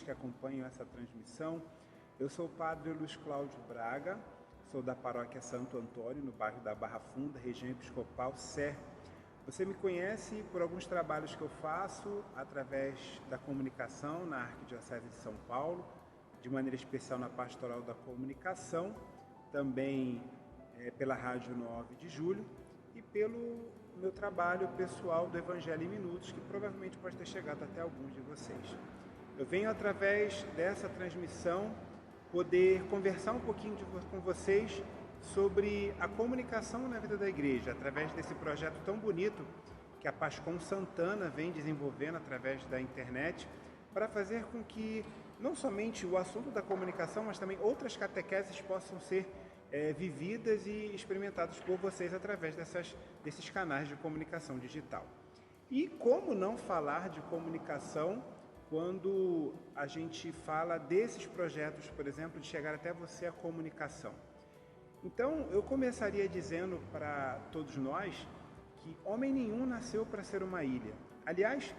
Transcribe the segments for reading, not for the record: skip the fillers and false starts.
que acompanham essa transmissão. Eu sou o Padre Luiz Cláudio Braga, sou da Paróquia Santo Antônio, no bairro da Barra Funda, região episcopal Sé. Você me conhece por alguns trabalhos que eu faço através da comunicação na Arquidiocese de São Paulo, de maneira especial na Pastoral da Comunicação, também pela Rádio 9 de Julho e pelo meu trabalho pessoal do Evangelho em Minutos, que provavelmente pode ter chegado até alguns de vocês. Eu venho, através dessa transmissão, poder conversar um pouquinho com vocês sobre a comunicação na vida da igreja, através desse projeto tão bonito que a Pascom Santana vem desenvolvendo através da internet, para fazer com que não somente o assunto da comunicação, mas também outras catequeses possam ser vividas e experimentadas por vocês através desses canais de comunicação digital. E como não falar de comunicação quando a gente fala desses projetos, por exemplo, de chegar até você a comunicação? Então, eu começaria dizendo para todos nós que homem nenhum nasceu para ser uma ilha. Aliás,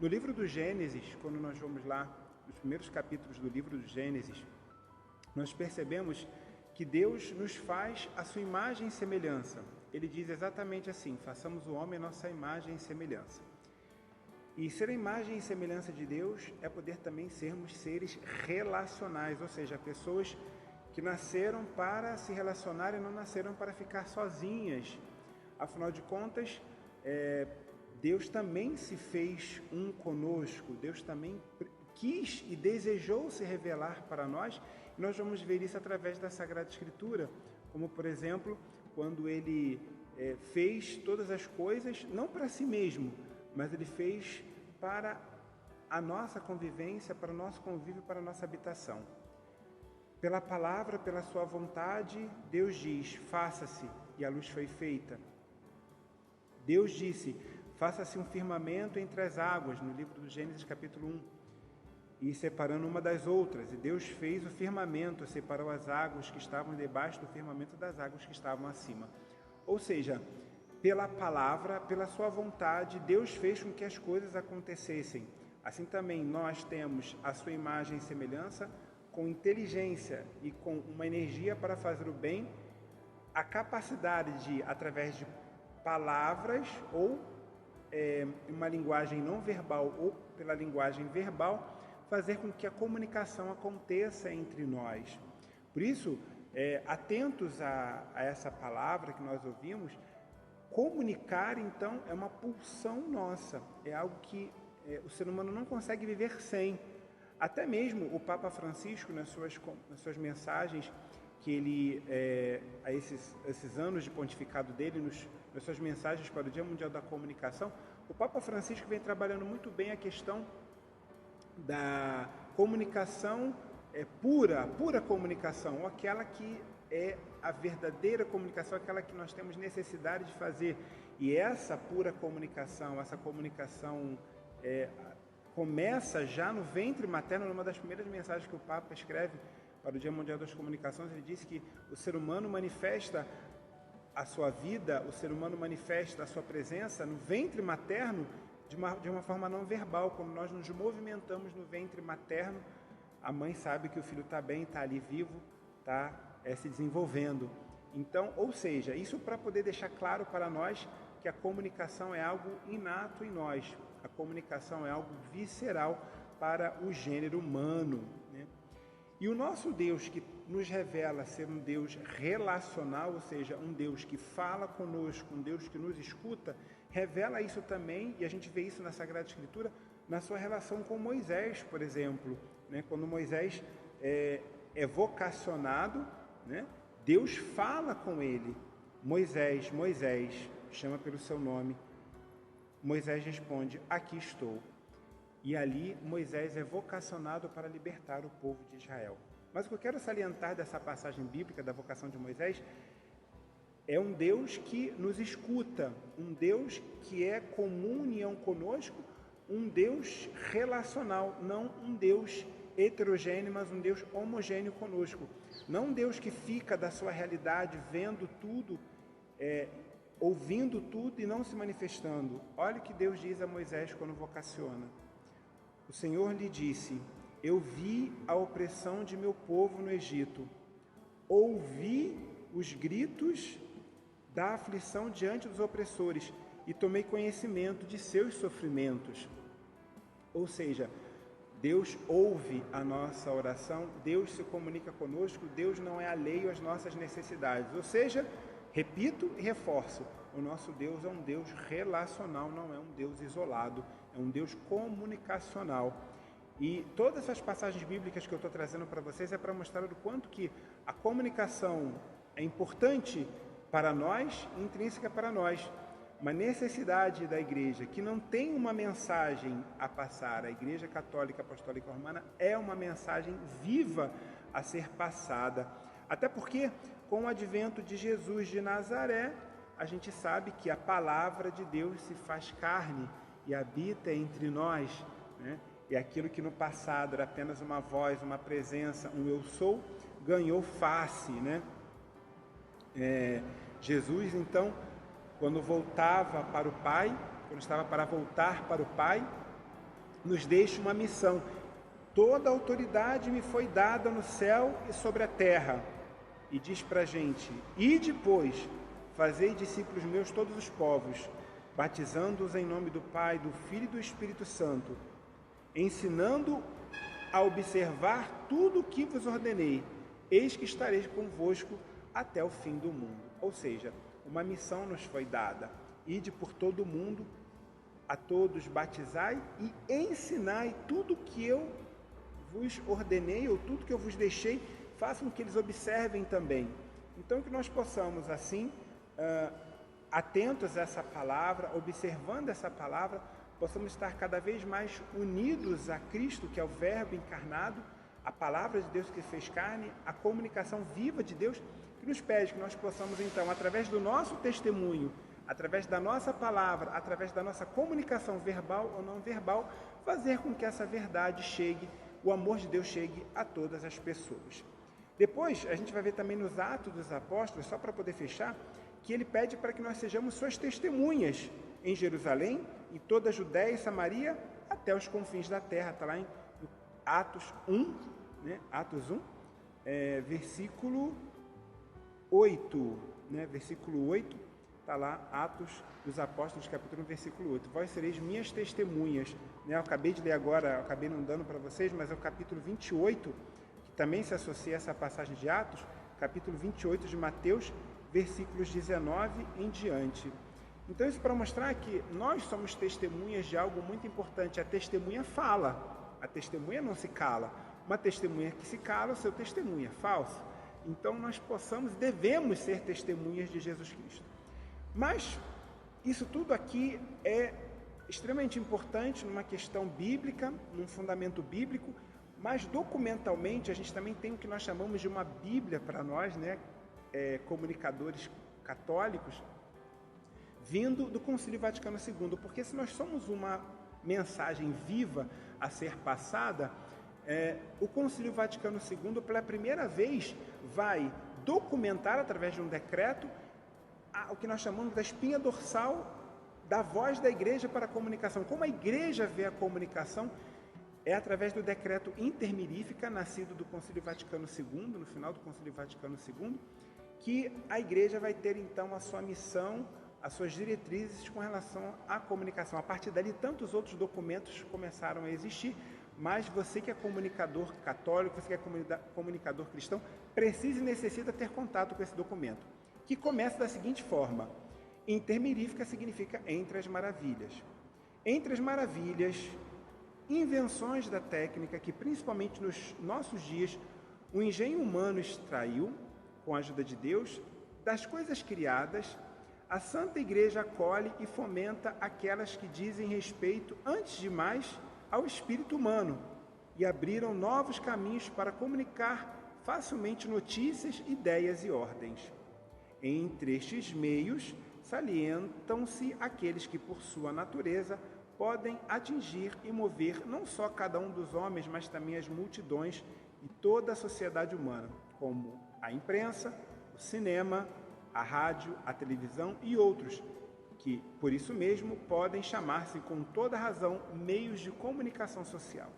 no livro do Gênesis, quando nós vamos lá, nos primeiros capítulos do livro do Gênesis, nós percebemos que Deus nos faz a sua imagem e semelhança. Ele diz exatamente assim: façamos o homem a nossa imagem e semelhança. E ser a imagem e semelhança de Deus é poder também sermos seres relacionais, ou seja, pessoas que nasceram para se relacionar e não nasceram para ficar sozinhas. Afinal de contas, Deus também se fez um conosco, Deus também quis e desejou se revelar para nós. Nós vamos ver isso através da Sagrada Escritura, como, por exemplo, quando Ele fez todas as coisas, não para si mesmo, mas Ele fez para a nossa convivência, para o nosso convívio, para a nossa habitação. Pela palavra, pela sua vontade, Deus diz: faça-se, e a luz foi feita. Deus disse: faça-se um firmamento entre as águas, no livro do Gênesis capítulo 1. E separando uma das outras, e Deus fez o firmamento, separou as águas que estavam debaixo do firmamento das águas que estavam acima. Ou seja, pela palavra, pela sua vontade, Deus fez com que as coisas acontecessem. Assim também nós temos a sua imagem e semelhança, com inteligência e com uma energia para fazer o bem, a capacidade de, através de palavras ou uma linguagem não verbal ou pela linguagem verbal, fazer com que a comunicação aconteça entre nós. Por isso, atentos a essa palavra que nós ouvimos, comunicar, então, é uma pulsão nossa, é algo que o ser humano não consegue viver sem. Até mesmo o Papa Francisco, nas suas mensagens, que ele, a esses anos de pontificado dele, nas suas mensagens para o Dia Mundial da Comunicação, o Papa Francisco vem trabalhando muito bem a questão da comunicação pura comunicação, ou aquela que é a verdadeira comunicação, aquela que nós temos necessidade de fazer. E essa pura comunicação, essa comunicação começa já no ventre materno. Numa das primeiras mensagens que o Papa escreve para o Dia Mundial das Comunicações, ele disse que o ser humano manifesta a sua vida, o ser humano manifesta a sua presença no ventre materno de uma forma não verbal. Quando nós nos movimentamos no ventre materno, a mãe sabe que o filho está bem, está ali vivo, está se desenvolvendo. Então, ou seja, isso para poder deixar claro para nós que a comunicação é algo inato em nós. A comunicação é algo visceral para o gênero humano, né? E o nosso Deus, que nos revela ser um Deus relacional, ou seja, um Deus que fala conosco, um Deus que nos escuta, revela isso também, e a gente vê isso na Sagrada Escritura, na sua relação com Moisés, por exemplo, né? Quando Moisés é vocacionado, né? Deus fala com ele: Moisés, Moisés, chama pelo seu nome. Moisés responde: aqui estou. E ali Moisés é vocacionado para libertar o povo de Israel. Mas o que eu quero salientar dessa passagem bíblica da vocação de Moisés é um Deus que nos escuta, um Deus que é comunhão conosco, um Deus relacional, não um Deus heterogêneo, mas um Deus homogêneo conosco. Não um Deus que fica da sua realidade, vendo tudo, ouvindo tudo e não se manifestando. Olha o que Deus diz a Moisés quando vocaciona. O Senhor lhe disse: eu vi a opressão de meu povo no Egito, ouvi os gritos da aflição diante dos opressores e tomei conhecimento de seus sofrimentos. Ou seja, Deus ouve a nossa oração, Deus se comunica conosco, Deus não é alheio às nossas necessidades. Ou seja, repito e reforço, o nosso Deus é um Deus relacional, não é um Deus isolado, é um Deus comunicacional. E todas essas passagens bíblicas que eu estou trazendo para vocês é para mostrar o quanto que a comunicação é importante para nós, intrínseca para nós. Uma necessidade da igreja que não tem uma mensagem a passar. A Igreja Católica Apostólica Romana é uma mensagem viva a ser passada. Até porque, com o advento de Jesus de Nazaré, a gente sabe que a palavra de Deus se faz carne e habita entre nós, né? E aquilo que no passado era apenas uma voz, uma presença, um eu sou, ganhou face, né? Jesus, então, quando voltava para o Pai, quando estava para voltar para o Pai, nos deixa uma missão. Toda a autoridade me foi dada no céu e sobre a terra. E diz para a gente, e depois, fazei discípulos meus todos os povos, batizando-os em nome do Pai, do Filho e do Espírito Santo, ensinando a observar tudo o que vos ordenei. Eis que estarei convosco até o fim do mundo. Ou seja, uma missão nos foi dada. Ide por todo o mundo, a todos batizai e ensinai tudo o que eu vos ordenei, ou tudo que eu vos deixei, façam que eles observem também. Então, que nós possamos, assim, atentos a essa palavra, observando essa palavra, possamos estar cada vez mais unidos a Cristo, que é o Verbo encarnado, a palavra de Deus que fez carne, a comunicação viva de Deus, que nos pede que nós possamos, então, através do nosso testemunho, através da nossa palavra, através da nossa comunicação verbal ou não verbal, fazer com que essa verdade chegue, o amor de Deus chegue a todas as pessoas. Depois, a gente vai ver também nos Atos dos Apóstolos, só para poder fechar, que ele pede para que nós sejamos suas testemunhas em Jerusalém, em toda a Judéia e Samaria, até os confins da terra. Está lá em Atos 1, né? Atos 1, versículo 8, né? Versículo 8, está lá, Atos dos Apóstolos, capítulo 1, versículo 8. Vós sereis minhas testemunhas. Né? Eu acabei de ler agora, eu acabei não dando para vocês, mas é o capítulo 28, que também se associa a essa passagem de Atos, capítulo 28 de Mateus, versículos 19 em diante. Então, isso para mostrar que nós somos testemunhas de algo muito importante. A testemunha fala, a testemunha não se cala. Uma testemunha que se cala, o seu testemunho é falso. Então, nós devemos ser testemunhas de Jesus Cristo. Mas, isso tudo aqui é extremamente importante numa questão bíblica, num fundamento bíblico, mas documentalmente a gente também tem o que nós chamamos de uma Bíblia para nós, né? Comunicadores católicos, vindo do Concílio Vaticano II, porque se nós somos uma mensagem viva a ser passada, o Concílio Vaticano II, pela primeira vez, vai documentar, através de um decreto, o que nós chamamos da espinha dorsal da voz da Igreja para a comunicação. Como a Igreja vê a comunicação, é através do decreto Intermirífica, nascido do Concílio Vaticano II, no final do Concílio Vaticano II, que a Igreja vai ter, então, a sua missão, as suas diretrizes com relação à comunicação. A partir dali, tantos outros documentos começaram a existir, mas você que é comunicador católico, você que é comunicador cristão, precisa e necessita ter contato com esse documento, que começa da seguinte forma: Intermirífica significa entre as maravilhas. Entre as maravilhas, invenções da técnica que, principalmente nos nossos dias, o engenho humano extraiu, com a ajuda de Deus, das coisas criadas, a Santa Igreja acolhe e fomenta aquelas que dizem respeito, antes de mais, ao espírito humano e abriram novos caminhos para comunicar facilmente notícias, ideias e ordens. Entre estes meios, salientam-se aqueles que, por sua natureza, podem atingir e mover não só cada um dos homens, mas também as multidões e toda a sociedade humana, como a imprensa, o cinema, a rádio, a televisão e outros, que, por isso mesmo, podem chamar-se com toda razão meios de comunicação social.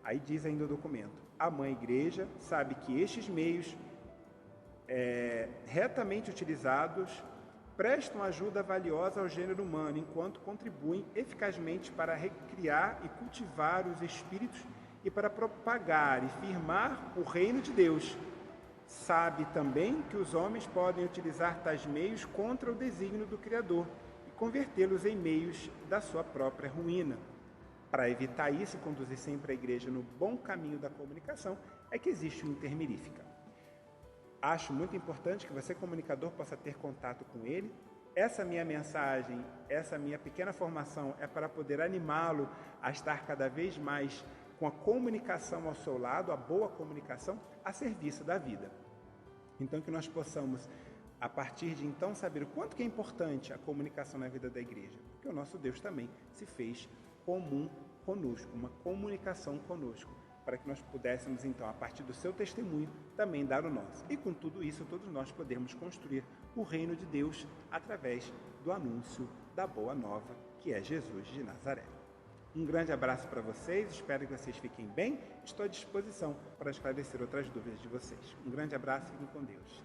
Aí diz ainda o documento: a Mãe Igreja sabe que estes meios, retamente utilizados, prestam ajuda valiosa ao gênero humano, enquanto contribuem eficazmente para recriar e cultivar os espíritos e para propagar e firmar o reino de Deus. Sabe também que os homens podem utilizar tais meios contra o desígnio do Criador e convertê-los em meios da sua própria ruína. Para evitar isso e conduzir sempre a Igreja no bom caminho da comunicação, é que existe o Intermirífica. Acho muito importante que você, comunicador, possa ter contato com ele. Essa minha mensagem, essa minha pequena formação é para poder animá-lo a estar cada vez mais com a comunicação ao seu lado, a boa comunicação, a serviço da vida. Então, que nós possamos, a partir de então, saber o quanto que é importante a comunicação na vida da Igreja, porque o nosso Deus também se fez comum conosco, uma comunicação conosco, para que nós pudéssemos, então, a partir do seu testemunho, também dar o nosso. E com tudo isso, todos nós podemos construir o reino de Deus através do anúncio da Boa Nova, que é Jesus de Nazaré. Um grande abraço para vocês, espero que vocês fiquem bem. Estou à disposição para esclarecer outras dúvidas de vocês. Um grande abraço e fiquem com Deus.